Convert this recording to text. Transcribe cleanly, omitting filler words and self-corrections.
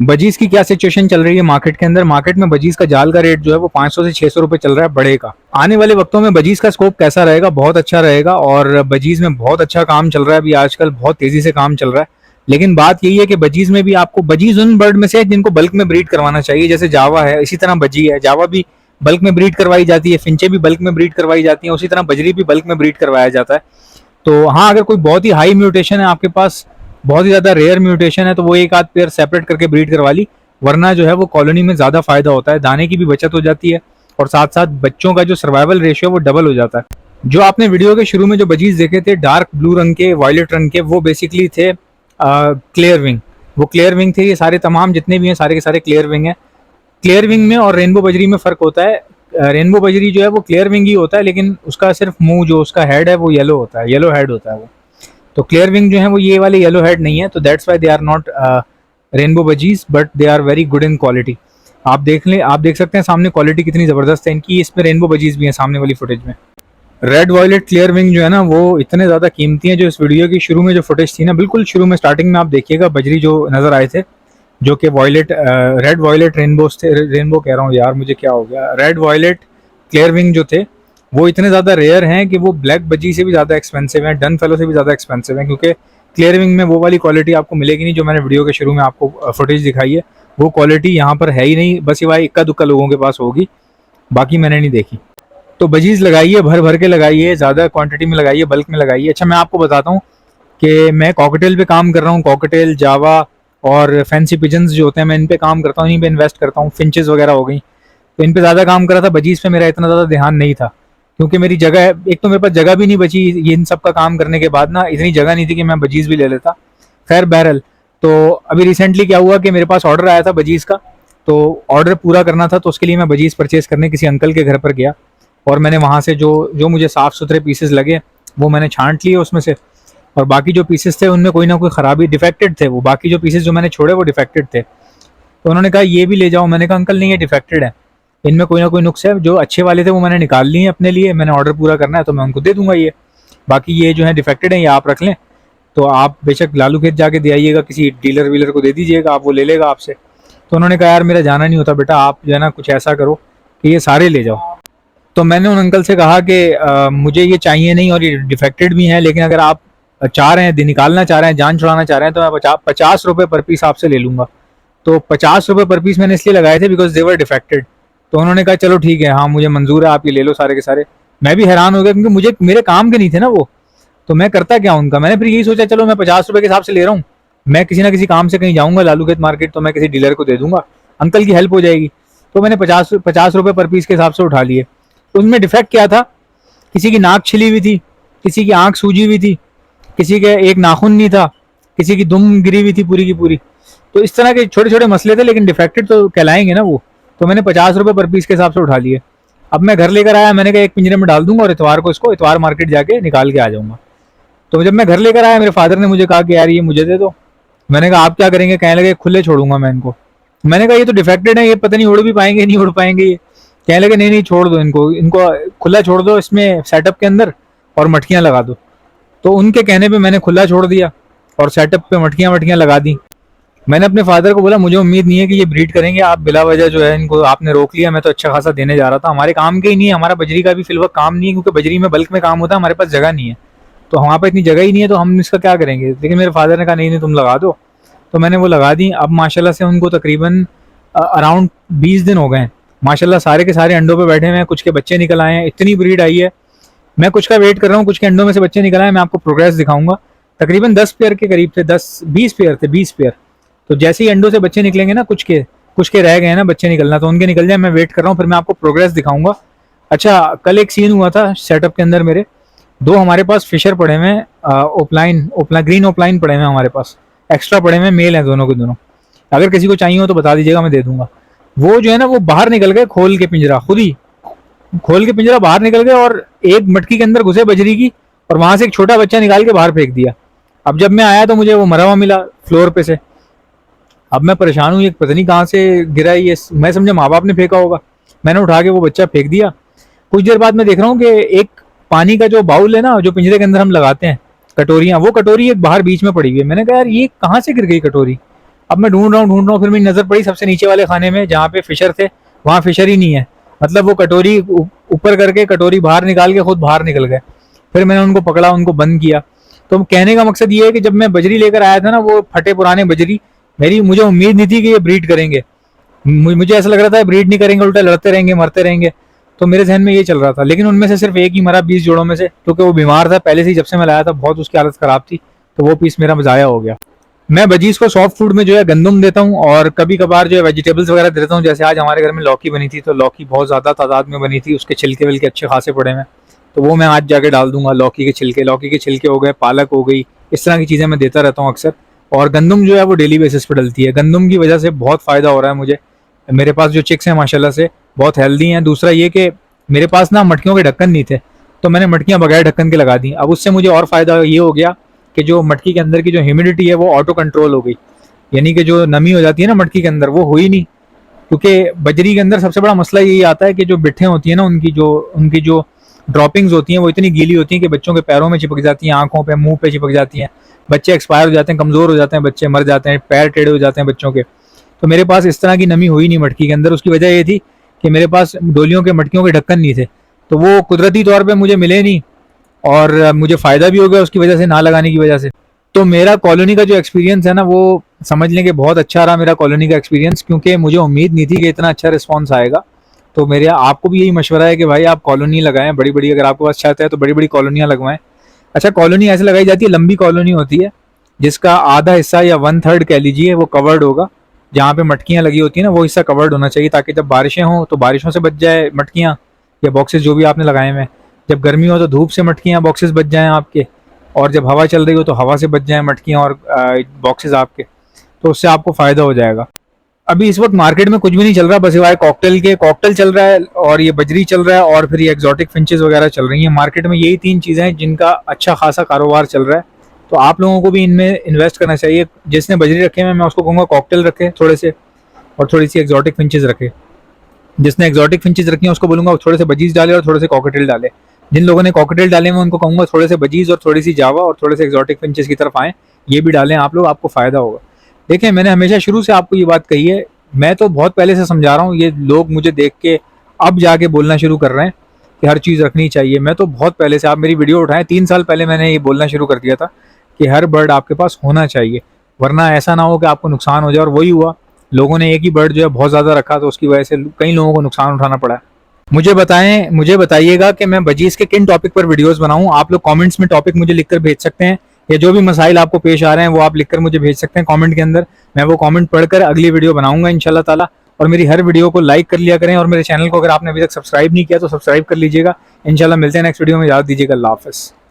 Budgies की क्या situation चल रही है मार्केट के अंदर। मार्केट में बजीज का जाल का रेट जो है वो 500 से 600 रुपए चल रहा है बड़े का। आने वाले वक्तों में बजीज का स्कोप कैसा रहेगा, बहुत अच्छा रहेगा। और बजीज में बहुत अच्छा काम चल रहा है अभी, आजकल बहुत तेजी से काम चल रहा है। लेकिन बात यही है कि बजीज में भी आपको, बजीज उन बर्ड में से है जिनको बल्क में ब्रीड करवाना चाहिए, जैसे जावा है, इसी तरह बजी है। जावा भी बल्क में ब्रीड करवाई जाती है, फिंचे भी बल्क में ब्रीड करवाई जाती है, उसी तरह बजरी भी बल्क में ब्रीड करवाया जाता है। तो हाँ, अगर कोई बहुत ही हाई म्यूटेशन है आपके पास, बहुत ही ज्यादा रेयर म्यूटेशन है, तो वो एक आध पेयर सेपरेट करके ब्रीड करवा ली। वरना जो है वो कॉलोनी में ज्यादा फायदा होता है, दाने की भी बचत हो जाती है और साथ साथ बच्चों का जो सर्वाइवल रेशियो वो डबल हो जाता है। जो आपने वीडियो के शुरू में जो बजीज देखे थे डार्क ब्लू रंग के, वायलेट रंग के, वो बेसिकली थे क्लियर विंग। वो क्लियर विंग थे। ये सारे तमाम जितने भी हैं सारे के सारे क्लियर विंग हैं। क्लियर विंग में और रेनबो बजरी में फर्क होता है। रेनबो बजरी जो है वो क्लियर विंग ही होता है, लेकिन उसका सिर्फ मुंह, जो उसका हेड है वो येलो होता है, येलो हेड होता है वो। तो क्लियर विंग जो है वो ये वाले येलो हेड नहीं है, तो that's why they are not rainbow budgies, but they are very good in quality. आप देख लें, आप देख सकते हैं सामने क्वालिटी कितनी ज़बरदस्त है इनकी। इसमें रेनबो बजीज भी हैं सामने वाली फुटेज में। रेड वॉयलेट क्लियर विंग जो है ना वो इतने ज़्यादा कीमती हैं। जो इस वीडियो की शुरू में जो फुटेज थी ना, बिल्कुल शुरू में स्टार्टिंग में आप देखिएगा बजरी जो नज़र आए थे, जो कि वॉयलेट, रेड वॉयलेट रेनबोस थे, रेनबो कह रहा हूँ यार, मुझे क्या हो गया, रेड वॉयलेट क्लियर विंग जो थे वो इतने ज़्यादा रेयर हैं कि वो ब्लैक बजी से भी ज़्यादा एक्सपेंसिव हैं, डन फेलो से भी ज़्यादा एक्सपेंसिव हैं, क्योंकि क्लियर विंग में वो वाली क्वालिटी आपको मिलेगी नहीं जो मैंने वीडियो के शुरू में आपको फुटेज दिखाई है। वो क्वालिटी यहाँ पर है ही नहीं, बस ये इक्का दुक्का लोगों के पास होगी, बाकी मैंने नहीं देखी। तो बजीज लगाइए, भर भर के लगाइए, ज़्यादा क्वांटिटी में लगाइए, बल्क में लगाइए। अच्छा, मैं आपको बताता हूँ कि मैं कॉकटेल पे काम कर रहा हूँ। कॉकटेल, जावा और फैंसी पिजन्स जो होते हैं, मैं इन पे काम करता हूँ, इन्हीं पे इन्वेस्ट करता हूँ। फिंचेस वगैरह हो गई, तो इन पे ज़्यादा काम करा था। बजीज पे मेरा इतना ज़्यादा ध्यान नहीं था, क्योंकि मेरी जगह, एक तो मेरे पास जगह भी नहीं बची ये इन सब का काम करने के बाद ना, इतनी जगह नहीं थी कि मैं बजीज भी ले लेता। खैर बहरल, तो अभी रिसेंटली क्या हुआ कि मेरे पास ऑर्डर आया था बजीज का, तो ऑर्डर पूरा करना था, तो उसके लिए मैं बजीज परचेज करने किसी अंकल के घर पर गया। और मैंने वहाँ से जो जो मुझे साफ़ सुथरे पीसेस लगे वो मैंने छांट लिए उसमें से, और बाकी जो पीसेस थे उनमें कोई ना कोई ख़राबी, डिफेक्टेड थे वो। बाकी जो पीसेस जो मैंने छोड़े वो डिफेक्टेड थे। तो उन्होंने कहा ये भी ले जाओ। मैंने कहा अंकल नहीं, ये डिफेक्टेड है, इनमें कोई ना कोई नुक्स है। जो अच्छे वाले थे वो मैंने निकाल लिए अपने लिए, मैंने ऑर्डर पूरा करना है तो मैं उनको दे दूंगा ये। बाकी ये जो है डिफेक्टेड है, ये आप रख लें। तो आप बेशक लालू खेत जाके दे आइएगा, किसी डीलर वीलर को दे दीजिएगा, आप वो ले लेगा आपसे। तो उन्होंने कहा यार मेरा जाना नहीं होता बेटा, आप जो है ना कुछ ऐसा करो कि ये सारे ले जाओ। तो मैंने उन अंकल से कहा कि मुझे ये चाहिए नहीं और ये डिफेक्टेड भी हैं, लेकिन अगर आप चाह रहे हैं, निकालना चाह रहे हैं, जान छुड़ाना चाह रहे हैं, तो मैं 50 रुपये पर पीस आपसे ले लूँगा। तो 50 रुपये पर पीस मैंने इसलिए लगाए थे बिकॉज दे वर डिफेक्टेड। तो उन्होंने कहा चलो ठीक है, हाँ मुझे मंजूर है, आप ये ले लो सारे के सारे। मैं भी हैरान हो गया क्योंकि मुझे, मेरे काम के नहीं थे ना वो, तो मैं करता क्या उनका। मैंने फिर यही सोचा चलो मैं 50 रुपये के हिसाब से ले रहा हूँ, मैं किसी ना किसी काम से कहीं जाऊँगा लालू खेत मार्केट, तो मैं किसी डीलर को दे दूंगा, अंकल की हेल्प हो जाएगी। तो मैंने 50 रुपये पर पीस के हिसाब से उठा लिए। उसमें डिफेक्ट क्या था, किसी की नाक छिली हुई थी, किसी की आंख सूजी हुई थी, किसी के एक नाखून नहीं था, किसी की दुम गिरी हुई थी पूरी की पूरी। तो इस तरह के छोटे छोटे मसले थे, लेकिन डिफेक्टेड तो कहलाएंगे ना वो। तो मैंने 50 रुपये पर पीस के हिसाब से उठा लिए। अब मैं घर लेकर आया, मैंने कहा एक पिंजरे में डाल दूंगा और इतवार को इसको, इतवार मार्केट जाके निकाल के आ जाऊंगा। तो जब मैं घर लेकर आया, मेरे फादर ने मुझे कहा कि यार ये मुझे दे दो। मैंने कहा आप क्या करेंगे, कहने लगे खुले छोड़ूंगा मैं इनको। मैंने कहा ये तो डिफेक्टेड है, ये पता नहीं उड़ भी पाएंगे नहीं उड़ पाएंगे ये। कहने लगे नहीं नहीं छोड़ दो इनको, इनको खुला छोड़ दो, इसमें सेटअप के अंदर और मटकियाँ लगा दो। तो उनके कहने पे मैंने खुला छोड़ दिया और सेटअप पे मटकियाँ वटकियाँ लगा दी। मैंने अपने फादर को बोला मुझे उम्मीद नहीं है कि ये ब्रीड करेंगे, आप बिला वजह जो है इनको आपने रोक लिया। मैं तो अच्छा खासा देने जा रहा था, हमारे काम के ही नहीं है, हमारा बजरी का भी फिलवक्त काम नहीं है, क्योंकि बजरी में बल्क में काम होता है, हमारे पास जगह नहीं है, तो हमारे पास इतनी जगह ही नहीं है, तो हम इसका क्या करेंगे। लेकिन मेरे फादर ने कहा नहीं नहीं तुम लगा दो। तो मैंने वो लगा दी। अब माशाल्लाह से उनको तकरीबन अराउंड 20 दिन हो गए हैं। माशाल्लाह सारे के सारे अंडों पे बैठे हुए हैं, कुछ के बच्चे निकल आए हैं, इतनी ब्रीड आई है। मैं कुछ का वेट कर रहा हूँ, कुछ के अंडों में से बच्चे निकल आए, मैं आपको प्रोग्रेस दिखाऊंगा। तकरीबन 10 पेयर के करीब थे, 10-20 पेयर थे, 20 पेयर। तो जैसे ही अंडों से बच्चे निकलेंगे ना, कुछ के रह गए हैं ना बच्चे निकलना, तो उनके निकल जाए, मैं वेट कर रहा हूँ, फिर मैं आपको प्रोग्रेस दिखाऊंगा। अच्छा, कल एक सीन हुआ था सेटअप के अंदर, मेरे दो हमारे पास फिशर पड़े हुए हैं, ओपलाइन ग्रीन ओपलाइन पड़े हुए हैं हमारे पास, एक्स्ट्रा पड़े हुए हैं, मेल हैं दोनों के दोनों। अगर किसी को चाहिए हो तो बता दीजिएगा, मैं दे दूंगा। वो जो है ना वो बाहर निकल गए, खोल के पिंजरा, खुद ही खोल के पिंजरा बाहर निकल गए और एक मटकी के अंदर घुसे बजरी की, और वहां से एक छोटा बच्चा निकाल के बाहर फेंक दिया। अब जब मैं आया तो मुझे वो मरा हुआ मिला फ्लोर पे से। अब मैं परेशान हूँ, ये पता नहीं कहाँ से गिरा है ये, मैं समझा माँ बाप ने फेंका होगा। मैंने उठा के वो बच्चा फेंक दिया। कुछ देर बाद मैं देख रहा हूँ कि एक पानी का जो बाउल है ना, जो पिंजरे के अंदर हम लगाते हैं कटोरियाँ, वो कटोरी एक बाहर बीच में पड़ी हुई है। मैंने कहा यार ये कहाँ से गिर गई कटोरी। अब मैं ढूंढ रहा हूँ, फिर मेरी नजर पड़ी सबसे नीचे वाले खाने में जहाँ पे फिशर थे, वहाँ फिशर ही नहीं है। मतलब वो कटोरी ऊपर करके कटोरी बाहर निकाल के खुद बाहर निकल गए। फिर मैंने उनको पकड़ा, उनको बंद किया। तो कहने का मकसद ये है कि जब मैं बजरी लेकर आया था ना, वो फटे पुराने बजरी, मुझे उम्मीद नहीं थी कि ये ब्रीड करेंगे। मुझे ऐसा लग रहा था ब्रीड नहीं करेंगे, उल्टा लड़ते रहेंगे, मरते रहेंगे। तो मेरे जहन में ये चल रहा था। लेकिन उनमें से सिर्फ एक ही मरा 20 जोड़ों में से, क्योंकि वो बीमार था पहले से ही। जब से मैं लाया था बहुत उसकी हालत खराब थी, तो वो पीस मेरा ज़ाया हो गया। मैं बजीज को सॉफ्ट फूड में जो है गंदम देता हूँ, और कभी कभार जो है वेजिटेबल्स वगैरह देता हूँ। जैसे आज हमारे घर में लौकी बनी थी, तो लौकी बहुत ज़्यादा तादाद में बनी थी, उसके छिलके विलके अच्छे खासे पड़े हैं, तो वो मैं आज जाके डाल दूंगा। लौकी के छिलके हो गए, पालक हो गई, इस तरह की चीज़ें मैं देता रहता हूँ अक्सर। और गंदम जो है वो डेली बेसिस पे डलती है। गंदम की वजह से बहुत फ़ायदा हो रहा है मुझे। मेरे पास जो चिक्स हैं माशाल्लाह से बहुत हेल्दी हैं। दूसरा ये कि मेरे पास ना मटकियों के ढक्कन नहीं थे, तो मैंने मटकियाँ बगैर ढक्कन के लगा दी। अब उससे मुझे और फ़ायदा ये हो गया कि जो मटकी के अंदर की जो ह्यूमिडिटी है वो ऑटो कंट्रोल हो गई, यानी कि जो नमी हो जाती है ना मटकी के अंदर, वो हुई नहीं। क्योंकि बजरी के अंदर सबसे बड़ा मसला यही आता है कि जो बिट्ठें होती हैं ना, उनकी जो ड्रॉपिंग्स होती हैं वो इतनी गीली होती हैं कि बच्चों के पैरों में चिपक जाती हैं, आंखों पे, मुंह पे चिपक जाती हैं। बच्चे एक्सपायर हो जाते हैं, कमज़ोर हो जाते हैं, बच्चे मर जाते हैं, पैर टेढ़े हो जाते हैं बच्चों के। तो मेरे पास इस तरह की नमी हुई नहीं मटकी के अंदर। उसकी वजह ये थी कि मेरे पास डोलियों के मटकियों के ढक्कन नहीं थे, तो वो कुदरती तौर पर मुझे मिले नहीं, और मुझे फ़ायदा भी हो गया उसकी वजह से, ना लगाने की वजह से। तो मेरा कॉलोनी का जो एक्सपीरियंस है ना, वो समझ लें कि बहुत अच्छा रहा मेरा कॉलोनी का एक्सपीरियंस, क्योंकि मुझे उम्मीद नहीं थी कि इतना अच्छा रिस्पॉन्स आएगा। तो मेरे आपको भी यही मशवरा है कि भाई आप कॉलोनी लगाएं बड़ी बड़ी, अगर आपके पास छत है तो बड़ी बड़ी कॉलोनियाँ लगवाएं। अच्छा, कॉलोनी ऐसे लगाई जाती है, लंबी कॉलोनी होती है जिसका आधा हिस्सा या 1/3 कह लीजिए वो कवर्ड होगा। जहाँ पे मटकियाँ लगी होती है ना, वो हिस्सा कवर्ड होना चाहिए, ताकि जब बारिशें हों तो बारिशों से बच जाए मटकियाँ या बॉक्सेस जो भी आपने लगाए हुए हैं। जब गर्मी हो तो धूप से मटकियाँ बॉक्सेस बच जाएँ आपके, और जब हवा चल रही हो तो हवा से बच जाए मटकियाँ और बॉक्सेस आपके, तो उससे आपको फ़ायदा हो जाएगा। अभी इस वक्त मार्केट में कुछ भी नहीं चल रहा, बस सिवाय कॉकटेल चल रहा है, और ये बजरी चल रहा है, और फिर ये एक्जॉटिक फिंचेस वगैरह चल रही हैं मार्केट में। यही 3 चीज़ें हैं जिनका अच्छा खासा कारोबार चल रहा है। तो आप लोगों को भी इनमें इन्वेस्ट करना चाहिए। जिसने बजरी रखे हैं मैं उसको कहूँगा कॉकटेल रखे थोड़े से, और थोड़ी सी एक्जॉटिक फिंचेस रखे। जिसने एक्जॉटिक फिंचेस रखी हैं उसको बोलूँगा थोड़े से बजीज डाले और थोड़े से कॉकटेल डाले। जिन लोगों ने कॉकटेल डाले मैं उनको कहूँगा थोड़े से बजीज और थोड़ी सी जावा और थोड़े से एक्जॉटिक फिंचेस की तरफ आएँ, ये भी डालें आप लोग, आपको फ़ायदा होगा। देखें, मैंने हमेशा शुरू से आपको ये बात कही है, मैं तो बहुत पहले से समझा रहा हूँ, ये लोग मुझे देख के अब जाके बोलना शुरू कर रहे हैं कि हर चीज़ रखनी चाहिए। मैं तो बहुत पहले से, आप मेरी वीडियो उठाएं 3 साल पहले मैंने ये बोलना शुरू कर दिया था कि हर बर्ड आपके पास होना चाहिए, वरना ऐसा ना हो कि आपको नुकसान हो जाए। और वही हुआ, लोगों ने एक ही बर्ड जो है बहुत ज़्यादा रखा, तो उसकी वजह से कई लोगों को नुकसान उठाना पड़ा। मुझे बताइएगा कि मैं बजीज के किन टॉपिक पर वीडियोस बनाऊं। आप लोग कमेंट्स में टॉपिक मुझे लिखकर भेज सकते हैं, या जो भी मसाइल आपको पेश आ रहे हैं वो आप लिखकर मुझे भेज सकते हैं कमेंट के अंदर। मैं वो कमेंट पढ़कर अगली वीडियो बनाऊंगा इंशाल्लाह ताला। और मेरी हर वीडियो को लाइक कर लिया करें, और मेरे चैनल को अगर आपने अभी तक सब्सक्राइब नहीं किया तो सब्सक्राइब कर लीजिएगा। इंशाल्लाह मिलते हैं नेक्स्ट वीडियो में, याद दीजिएगा। अल्लाह हाफ़िज़।